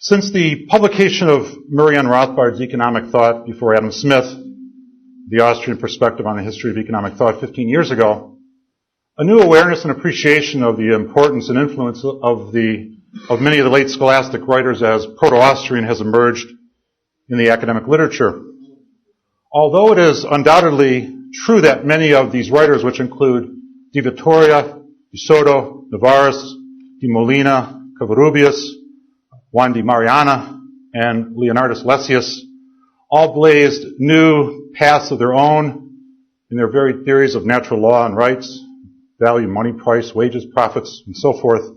Since the publication of Murray N. Rothbard's Economic Thought before Adam Smith, the Austrian Perspective on the History of Economic Thought 15 years ago, a new awareness and appreciation of the importance and influence of many of the late scholastic writers as Proto-Austrian has emerged in the academic literature. Although it is undoubtedly true that many of these writers, which include Di Vittoria, Di Soto, Novaris, Di Molina, Covarrubias, Juan Di Mariana, and Leonardus Lessius, all blazed new paths of their own in their varied theories of natural law and rights, value, money, price, wages, profits, and so forth.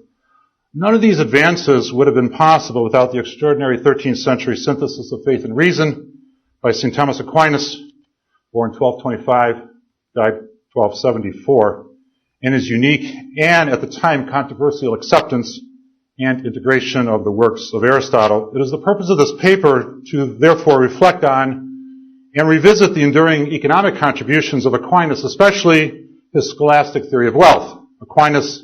None of these advances would have been possible without the extraordinary 13th century synthesis of faith and reason by St. Thomas Aquinas, born 1225, died 1274, and his unique and, at the time, controversial acceptance and integration of the works of Aristotle. It is the purpose of this paper to therefore reflect on and revisit the enduring economic contributions of Aquinas, especially his scholastic theory of wealth. Aquinas,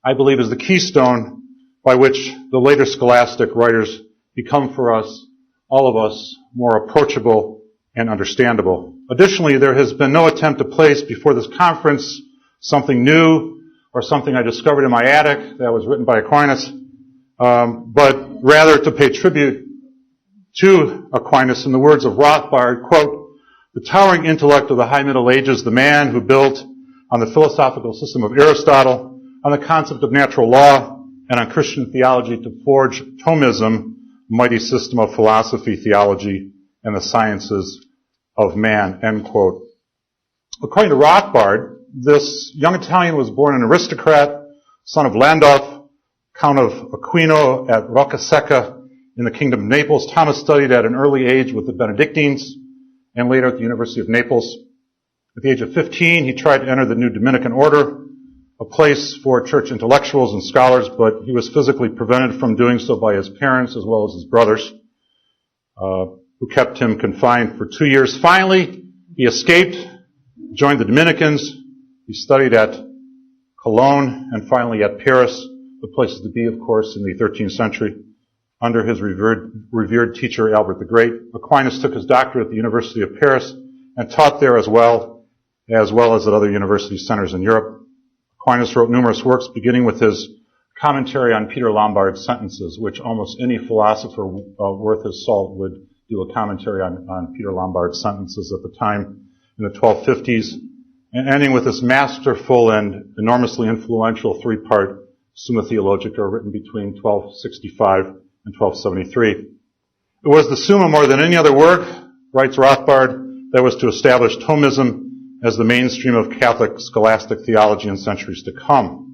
I believe, is the keystone by which the later scholastic writers become for us, all of us, more approachable and understandable. Additionally, there has been no attempt to place before this conference something new or something I discovered in my attic that was written by Aquinas, but rather to pay tribute to Aquinas in the words of Rothbard, quote, "The towering intellect of the high Middle Ages, the man who built on the philosophical system of Aristotle, on the concept of natural law, and on Christian theology to forge Thomism, mighty system of philosophy, theology, and the sciences of man," end quote. According to Rothbard, this young Italian was born an aristocrat, son of Landulf, Count of Aquino at Roccasecca in the Kingdom of Naples. Thomas studied at an early age with the Benedictines and later at the University of Naples. At the age of 15, he tried to enter the new Dominican order, a place for church intellectuals and scholars, but he was physically prevented from doing so by his parents as well as his brothers, who kept him confined for 2 years. Finally, he escaped, joined the Dominicans. He studied at Cologne and finally at Paris, the places to be, of course, in the 13th century, under his revered teacher, Albert the Great. Aquinas took his doctorate at the University of Paris and taught there as well as at other university centers in Europe. Aquinas wrote numerous works, beginning with his commentary on Peter Lombard's sentences, which almost any philosopher worth his salt would do a commentary on Peter Lombard's sentences at the time in the 1250s, and ending with this masterful and enormously influential three-part Summa Theologica written between 1265 and 1273. It was the Summa more than any other work, writes Rothbard, that was to establish Thomism as the mainstream of Catholic scholastic theology in centuries to come.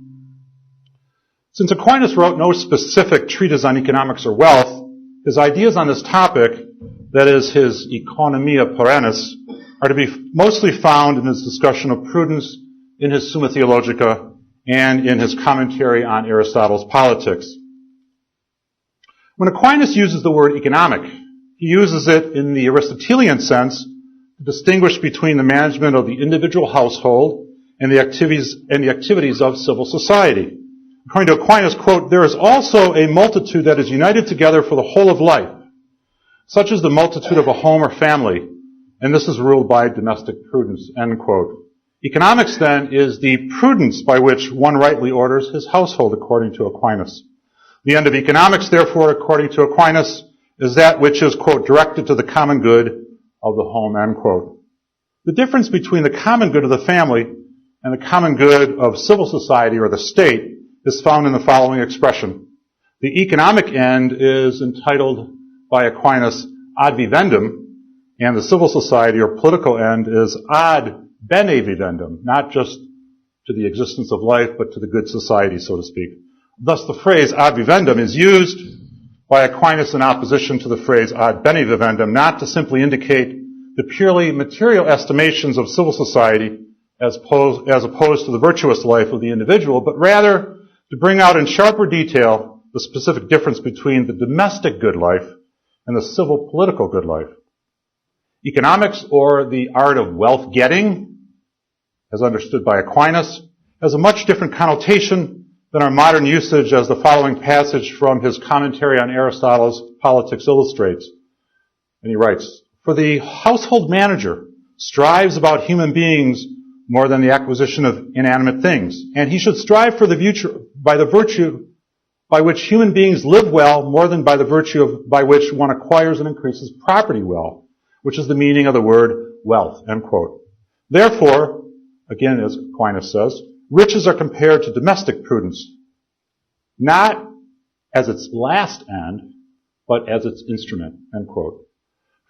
Since Aquinas wrote no specific treatise on economics or wealth, his ideas on this topic, that is his Economia Perennis, are to be mostly found in his discussion of prudence in his Summa Theologica and in his commentary on Aristotle's Politics. When Aquinas uses the word economic, he uses it in the Aristotelian sense to distinguish between the management of the individual household and the activities of civil society. According to Aquinas, quote, "There is also a multitude that is united together for the whole of life, such as the multitude of a home or family, and this is ruled by domestic prudence," end quote. Economics, then, is the prudence by which one rightly orders his household, according to Aquinas. The end of economics, therefore, according to Aquinas, is that which is, quote, "directed to the common good of the home," end quote. The difference between the common good of the family and the common good of civil society or the state is found in the following expression. The economic end is entitled by Aquinas ad vivendum, and the civil society or political end is ad bene vivendum, not just to the existence of life, but to the good society, so to speak. Thus, the phrase ad vivendum is used by Aquinas in opposition to the phrase ad bene vivendum, not to simply indicate the purely material estimations of civil society as opposed to the virtuous life of the individual, but rather to bring out in sharper detail the specific difference between the domestic good life and the civil political good life. Economics, or the art of wealth getting, as understood by Aquinas, has a much different connotation than our modern usage, as the following passage from his commentary on Aristotle's Politics illustrates. And he writes, "For the household manager strives about human beings more than the acquisition of inanimate things, and he should strive for the future by the virtue by which human beings live well more than by the virtue by which one acquires and increases property well, which is the meaning of the word wealth," end quote. Therefore, again, as Aquinas says, riches are compared to domestic prudence, not as its last end, but as its instrument, end quote.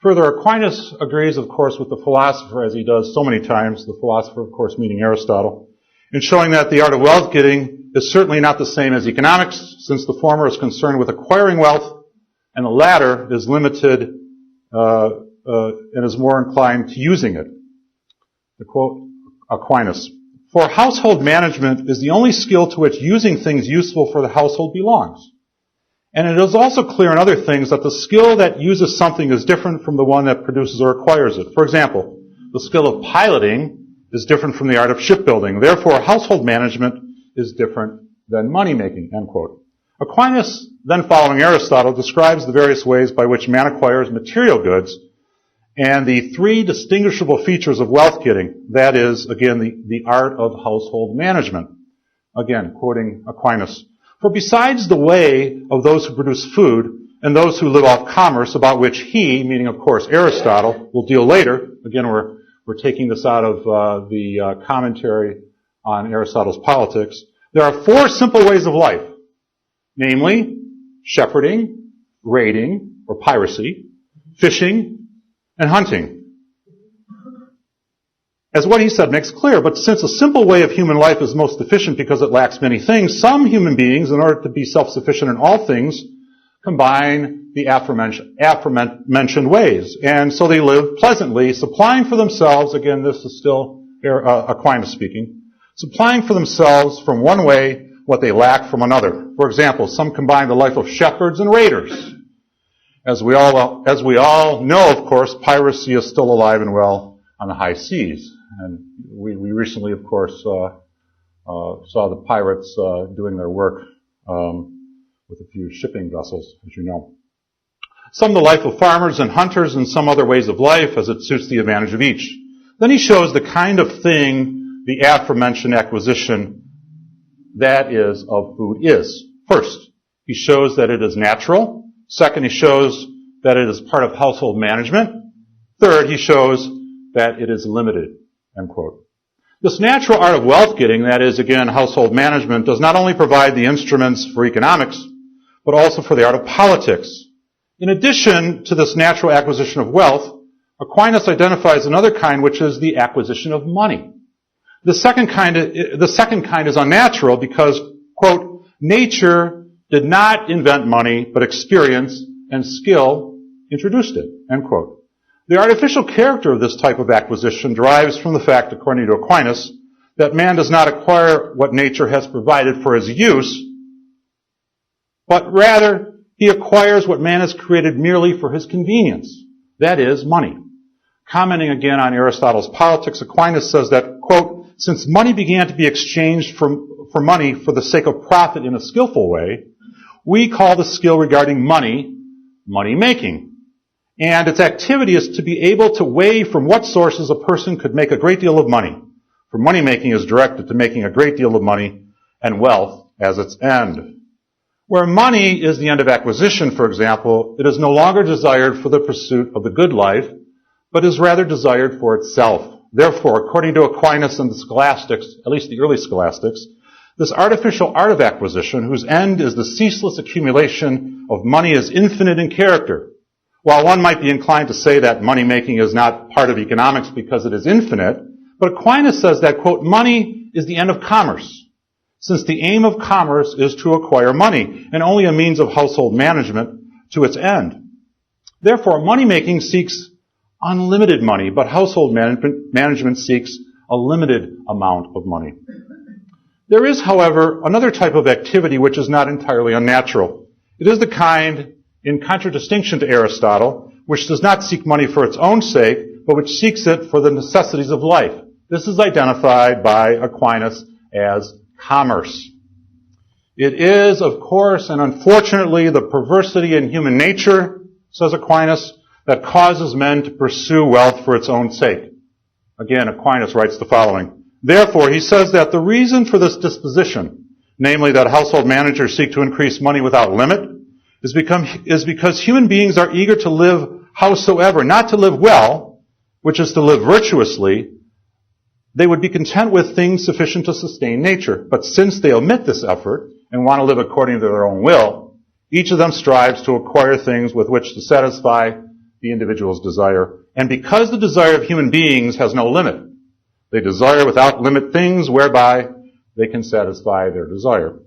Further, Aquinas agrees, of course, with the philosopher, as he does so many times, the philosopher, of course, meaning Aristotle, in showing that the art of wealth getting is certainly not the same as economics, since the former is concerned with acquiring wealth, and the latter is limited and is more inclined to using it. To quote Aquinas, "For household management is the only skill to which using things useful for the household belongs. And it is also clear in other things that the skill that uses something is different from the one that produces or acquires it. For example, the skill of piloting is different from the art of shipbuilding. Therefore, household management is different than money-making," end quote. Aquinas, then following Aristotle, describes the various ways by which man acquires material goods and the three distinguishable features of wealth getting. That is, again, the art of household management. Again, quoting Aquinas, "For besides the way of those who produce food and those who live off commerce, about which he," meaning of course Aristotle, "will deal later," again we're taking this out of the commentary on Aristotle's Politics, "there are four simple ways of life, namely shepherding, raiding, or piracy, fishing, and hunting." As what he said makes clear, but since a simple way of human life is most efficient because it lacks many things, some human beings, in order to be self-sufficient in all things, combine the aforementioned ways. And so they live pleasantly, supplying for themselves, again, this is still Aquinas speaking, supplying for themselves from one way what they lack from another. For example, some combine the life of shepherds and raiders. As we all know, of course, piracy is still alive and well on the high seas. And we recently, of course, saw the pirates doing their work with a few shipping vessels, as you know. Some the life of farmers and hunters, and some other ways of life as it suits the advantage of each. Then he shows the kind of thing the aforementioned acquisition, that is, of food is. First, he shows that it is natural. Second, he shows that it is part of household management. Third, he shows that it is limited, end quote. This natural art of wealth getting, that is, again, household management, does not only provide the instruments for economics, but also for the art of politics. In addition to this natural acquisition of wealth, Aquinas identifies another kind, which is the acquisition of money. The second kind is unnatural because, quote, "nature did not invent money, but experience and skill introduced it," end quote. The artificial character of this type of acquisition derives from the fact, according to Aquinas, that man does not acquire what nature has provided for his use, but rather he acquires what man has created merely for his convenience, that is, money. Commenting again on Aristotle's Politics, Aquinas says that, quote, "since money began to be exchanged for money for the sake of profit in a skillful way, we call the skill regarding money, money-making. And its activity is to be able to weigh from what sources a person could make a great deal of money. For money-making is directed to making a great deal of money and wealth as its end. Where money is the end of acquisition, for example, it is no longer desired for the pursuit of the good life, but is rather desired for itself. Therefore, according to Aquinas and the Scholastics, at least the early Scholastics, this artificial art of acquisition, whose end is the ceaseless accumulation of money, is infinite in character. While one might be inclined to say that money-making is not part of economics because it is infinite, but Aquinas says that, quote, "money is the end of commerce, since the aim of commerce is to acquire money, and only a means of household management to its end. Therefore, money-making seeks unlimited money, but household management seeks a limited amount of money." There is, however, another type of activity which is not entirely unnatural. It is the kind, in contradistinction to Aristotle, which does not seek money for its own sake, but which seeks it for the necessities of life. This is identified by Aquinas as commerce. It is, of course, and unfortunately, the perversity in human nature, says Aquinas, that causes men to pursue wealth for its own sake. Again, Aquinas writes the following. Therefore, he says that the reason for this disposition, namely that household managers seek to increase money without limit, is because human beings are eager to live howsoever, not to live well, which is to live virtuously. They would be content with things sufficient to sustain nature. But since they omit this effort and want to live according to their own will, each of them strives to acquire things with which to satisfy the individual's desire. And because the desire of human beings has no limit, they desire without limit things whereby they can satisfy their desire.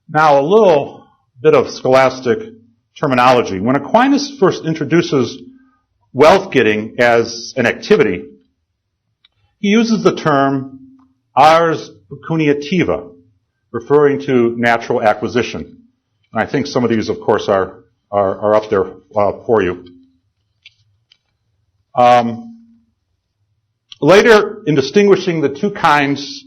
Now, a little bit of scholastic terminology. When Aquinas first introduces wealth-getting as an activity, he uses the term ars pecuniativa, referring to natural acquisition. And I think some of these, of course, are up there for you. Later, in distinguishing the two kinds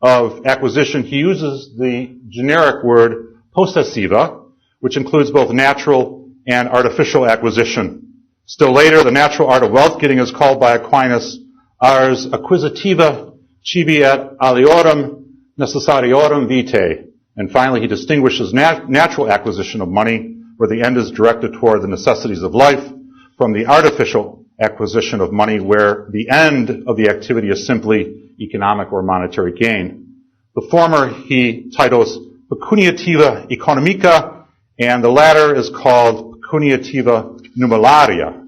of acquisition, he uses the generic word possessiva, which includes both natural and artificial acquisition. Still later, the natural art of wealth-getting is called by Aquinas ars acquisitiva cibi et aliorum necessariorum vitae. And finally, he distinguishes natural acquisition of money, where the end is directed toward the necessities of life, from the artificial acquisition of money, where the end of the activity is simply economic or monetary gain. The former he titles pecuniativa economica, and the latter is called pecuniativa numeraria,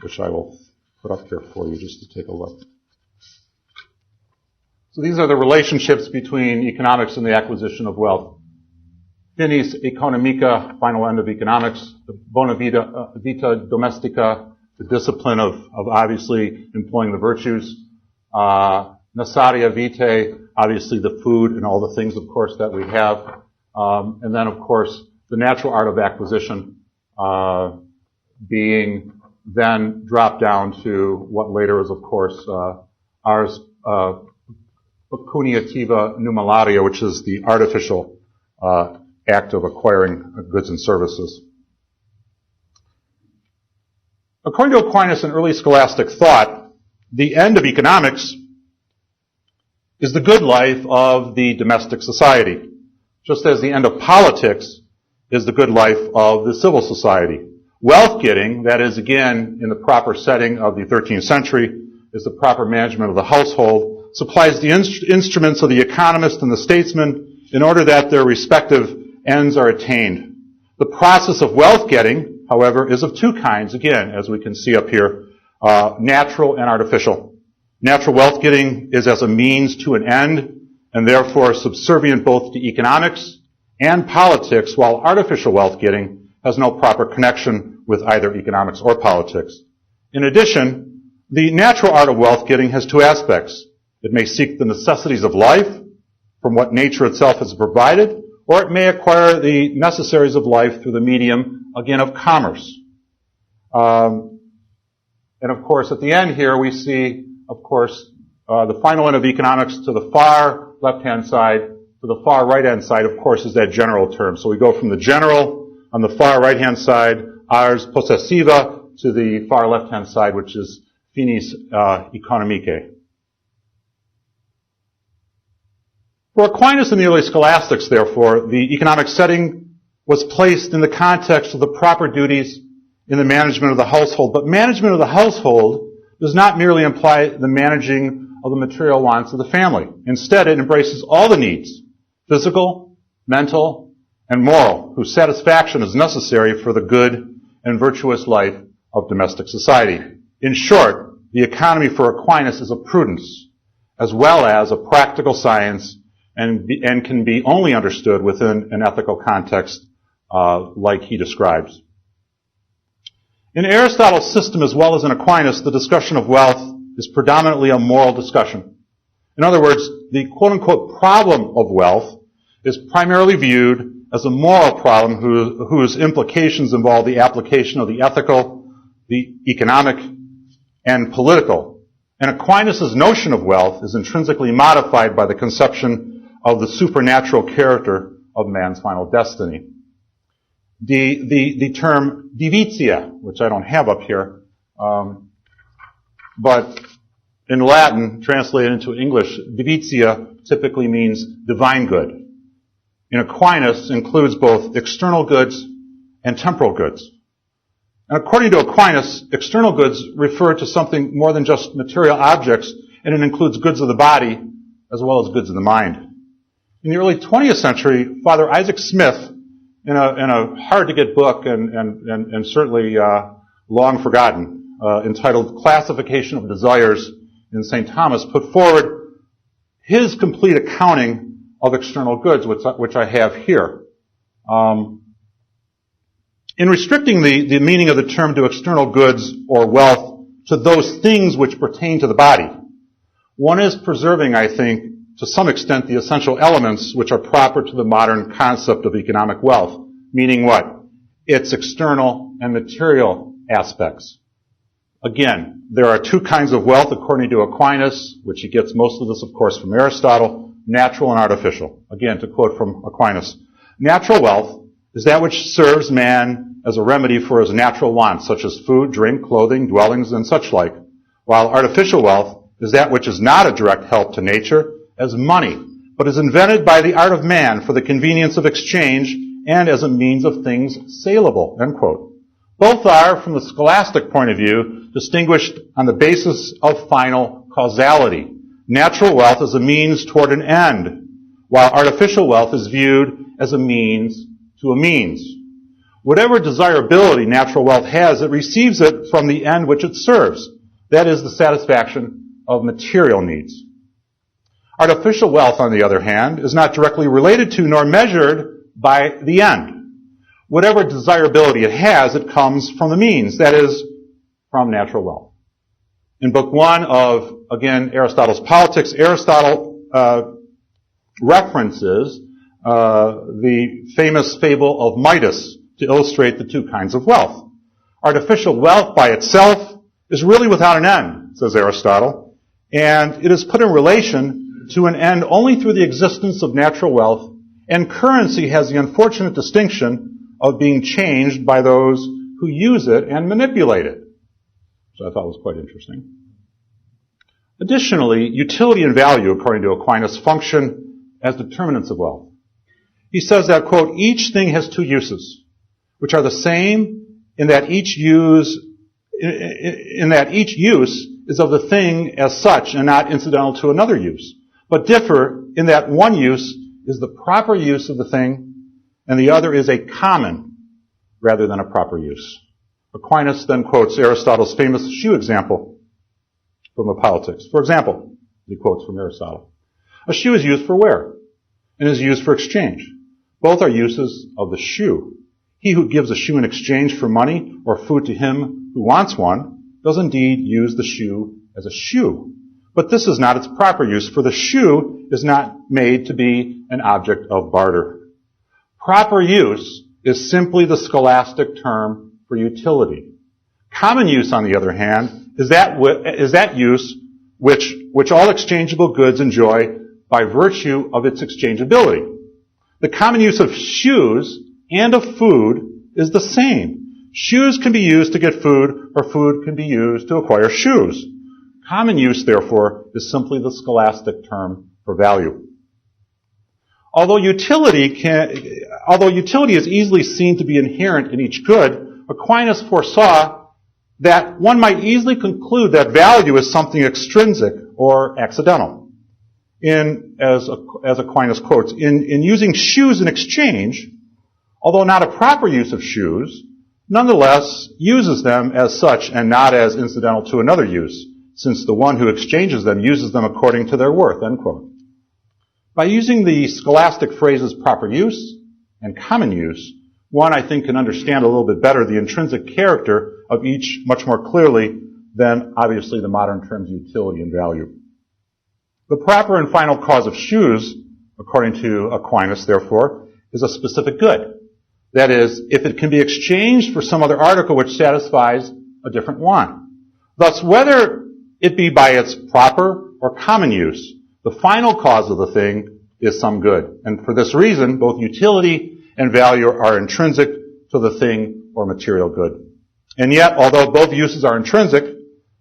which I will put up here for you just to take a look. So these are the relationships between economics and the acquisition of wealth. Finis economica, final end of economics, the bona vita domestica, the discipline of obviously employing the virtues, necessaria vitae, obviously the food and all the things, of course, that we have, and then, of course, the natural art of acquisition being then dropped down to what later is, of course, ars pecuniativa numeraria, which is the artificial act of acquiring goods and services. According to Aquinas and early scholastic thought, the end of economics is the good life of the domestic society, just as the end of politics is the good life of the civil society. Wealth-getting, that is, again, in the proper setting of the 13th century, is the proper management of the household, supplies the instruments of the economist and the statesman in order that their respective ends are attained. The process of wealth-getting, however, is of two kinds, again, as we can see up here, natural and artificial. Natural wealth-getting is as a means to an end, and therefore subservient both to economics and politics, while artificial wealth-getting has no proper connection with either economics or politics. In addition, the natural art of wealth-getting has two aspects. It may seek the necessities of life from what nature itself has provided, or it may acquire the necessaries of life through the medium, again, of commerce. And of course, at the end here, we see, of course, the final end of economics to the far left-hand side. To the far right-hand side, of course, is that general term. So we go from the general on the far right-hand side, ars possessiva, to the far left-hand side, which is finis economicae. For Aquinas and the early scholastics, therefore, the economic setting was placed in the context of the proper duties in the management of the household. But management of the household does not merely imply the managing of the material wants of the family. Instead, it embraces all the needs, physical, mental, and moral, whose satisfaction is necessary for the good and virtuous life of domestic society. In short, the economy for Aquinas is a prudence, as well as a practical science, and can be only understood within an ethical context like he describes. In Aristotle's system, as well as in Aquinas, the discussion of wealth is predominantly a moral discussion. In other words, the quote-unquote problem of wealth is primarily viewed as a moral problem whose implications involve the application of the ethical, the economic, and political. And Aquinas' notion of wealth is intrinsically modified by the conception of the supernatural character of man's final destiny. The term divitia, which I don't have up here, but in Latin, translated into English, divitia typically means divine good. In Aquinas, includes both external goods and temporal goods. And according to Aquinas, external goods refer to something more than just material objects, and it includes goods of the body as well as goods of the mind. In the early 20th century, Father Isaac Smith, in a hard-to-get book and certainly long forgotten, entitled Classification of Desires in St. Thomas, put forward his complete accounting of external goods, which I have here. In restricting the meaning of the term to external goods or wealth to those things which pertain to the body, one is preserving, I think, to some extent, the essential elements which are proper to the modern concept of economic wealth, meaning what? Its external and material aspects. Again, there are two kinds of wealth according to Aquinas, which he gets most of this, of course, from Aristotle, natural and artificial. Again, to quote from Aquinas, natural wealth is that which serves man as a remedy for his natural wants, such as food, drink, clothing, dwellings, and such like, while artificial wealth is that which is not a direct help to nature, as money, but is invented by the art of man for the convenience of exchange and as a means of things saleable, end quote. Both are, from the scholastic point of view, distinguished on the basis of final causality. Natural wealth is a means toward an end, while artificial wealth is viewed as a means to a means. Whatever desirability natural wealth has, it receives it from the end which it serves. That is the satisfaction of material needs. Artificial wealth, on the other hand, is not directly related to nor measured by the end. Whatever desirability it has, it comes from the means, that is, from natural wealth. In Book 1 of, again, Aristotle's Politics, Aristotle references the famous fable of Midas to illustrate the two kinds of wealth. Artificial wealth by itself is really without an end, says Aristotle, and it is put in relation to an end only through the existence of natural wealth, and currency has the unfortunate distinction of being changed by those who use it and manipulate it, which I thought was quite interesting. Additionally, utility and value, according to Aquinas, function as determinants of wealth. He says that, quote, each thing has two uses, which are the same in that each use is of the thing as such and not incidental to another use, but differ in that one use is the proper use of the thing and the other is a common rather than a proper use. Aquinas then quotes Aristotle's famous shoe example from the Politics. For example, he quotes from Aristotle, a shoe is used for wear and is used for exchange. Both are uses of the shoe. He who gives a shoe in exchange for money or food to him who wants one does indeed use the shoe as a shoe. But this is not its proper use, for the shoe is not made to be an object of barter. Proper use is simply the scholastic term for utility. Common use, on the other hand, is that use which all exchangeable goods enjoy by virtue of its exchangeability. The common use of shoes and of food is the same. Shoes can be used to get food, or food can be used to acquire shoes. Common use, therefore, is simply the scholastic term for value. Although utility is easily seen to be inherent in each good, Aquinas foresaw that one might easily conclude that value is something extrinsic or accidental. As Aquinas quotes, in using shoes in exchange, although not a proper use of shoes, nonetheless uses them as such and not as incidental to another use, since the one who exchanges them uses them according to their worth, end quote. By using the scholastic phrases proper use and common use, one, I think, can understand a little bit better the intrinsic character of each much more clearly than, obviously, the modern terms utility and value. The proper and final cause of shoes, according to Aquinas, therefore, is a specific good. That is, if it can be exchanged for some other article which satisfies a different want. Thus, whether it be by its proper or common use, the final cause of the thing is some good. And for this reason, both utility and value are intrinsic to the thing or material good. And yet, although both uses are intrinsic,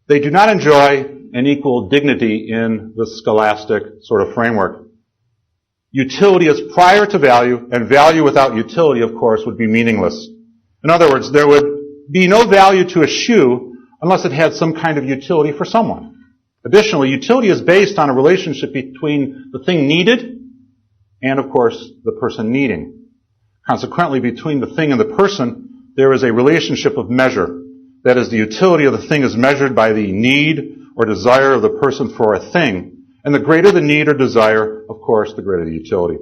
they do not enjoy an equal dignity in the scholastic sort of framework. Utility is prior to value, and value without utility, of course, would be meaningless. In other words, there would be no value to a shoe unless it had some kind of utility for someone. Additionally, utility is based on a relationship between the thing needed and, of course, the person needing. Consequently, between the thing and the person, there is a relationship of measure. That is, the utility of the thing is measured by the need or desire of the person for a thing. And the greater the need or desire, of course, the greater the utility.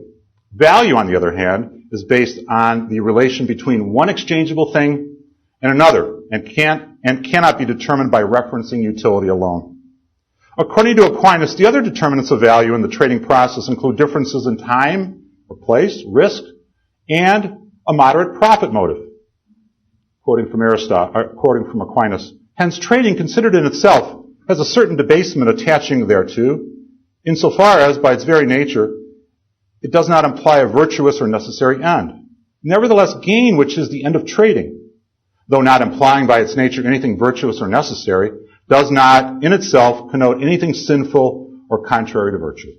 Value, on the other hand, is based on the relation between one exchangeable thing and another, and cannot be determined by referencing utility alone. According to Aquinas, the other determinants of value in the trading process include differences in time or place, risk, and a moderate profit motive. Quoting from Aquinas, hence trading considered in itself has a certain debasement attaching thereto, insofar as, by its very nature, it does not imply a virtuous or necessary end. Nevertheless, gain, which is the end of trading, though not implying by its nature anything virtuous or necessary, does not in itself connote anything sinful or contrary to virtue.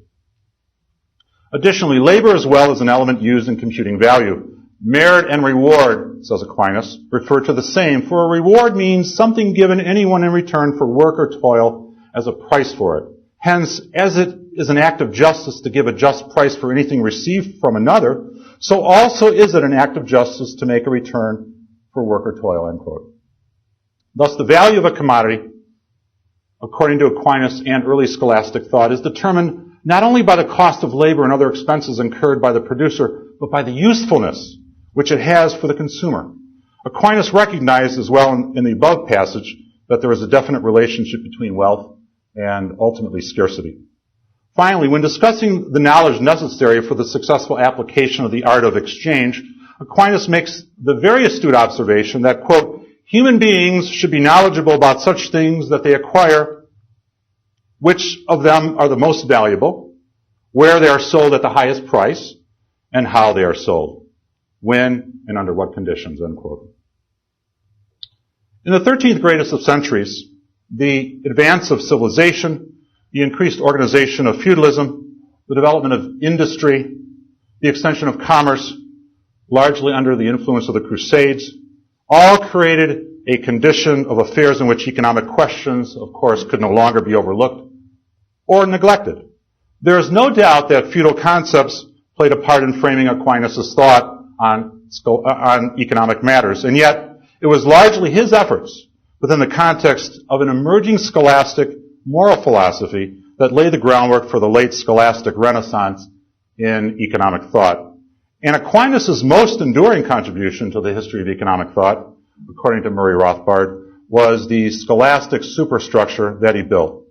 Additionally, labor as well is an element used in computing value. Merit and reward, says Aquinas, refer to the same, for a reward means something given anyone in return for work or toil as a price for it. Hence, as it is an act of justice to give a just price for anything received from another, so also is it an act of justice to make a return for work or toil, end quote. Thus, the value of a commodity, according to Aquinas and early scholastic thought, is determined not only by the cost of labor and other expenses incurred by the producer, but by the usefulness which it has for the consumer. Aquinas recognized as well in the above passage that there is a definite relationship between wealth and ultimately scarcity. Finally, when discussing the knowledge necessary for the successful application of the art of exchange, Aquinas makes the very astute observation that, quote, human beings should be knowledgeable about such things that they acquire, which of them are the most valuable, where they are sold at the highest price, and how they are sold, when and under what conditions, end quote. In the 13th greatest of centuries, the advance of civilization, the increased organization of feudalism, the development of industry, the extension of commerce, largely under the influence of the Crusades, all created a condition of affairs in which economic questions, of course, could no longer be overlooked or neglected. There is no doubt that feudal concepts played a part in framing Aquinas' thought on economic matters, and yet it was largely his efforts within the context of an emerging scholastic moral philosophy that laid the groundwork for the late scholastic renaissance in economic thought. And Aquinas' most enduring contribution to the history of economic thought, according to Murray Rothbard, was the scholastic superstructure that he built.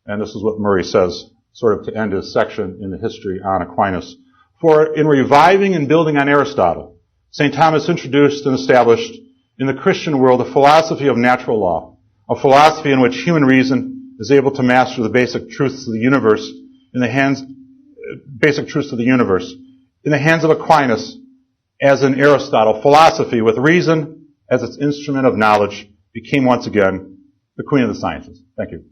And this is what Murray says, sort of to end his section in the history on Aquinas. For in reviving and building on Aristotle, St. Thomas introduced and established in the Christian world a philosophy of natural law, a philosophy in which human reason is able to master the basic truths of the universe in the hands of Aquinas as in Aristotle. Philosophy, with reason as its instrument of knowledge, became once again the queen of the sciences. Thank you.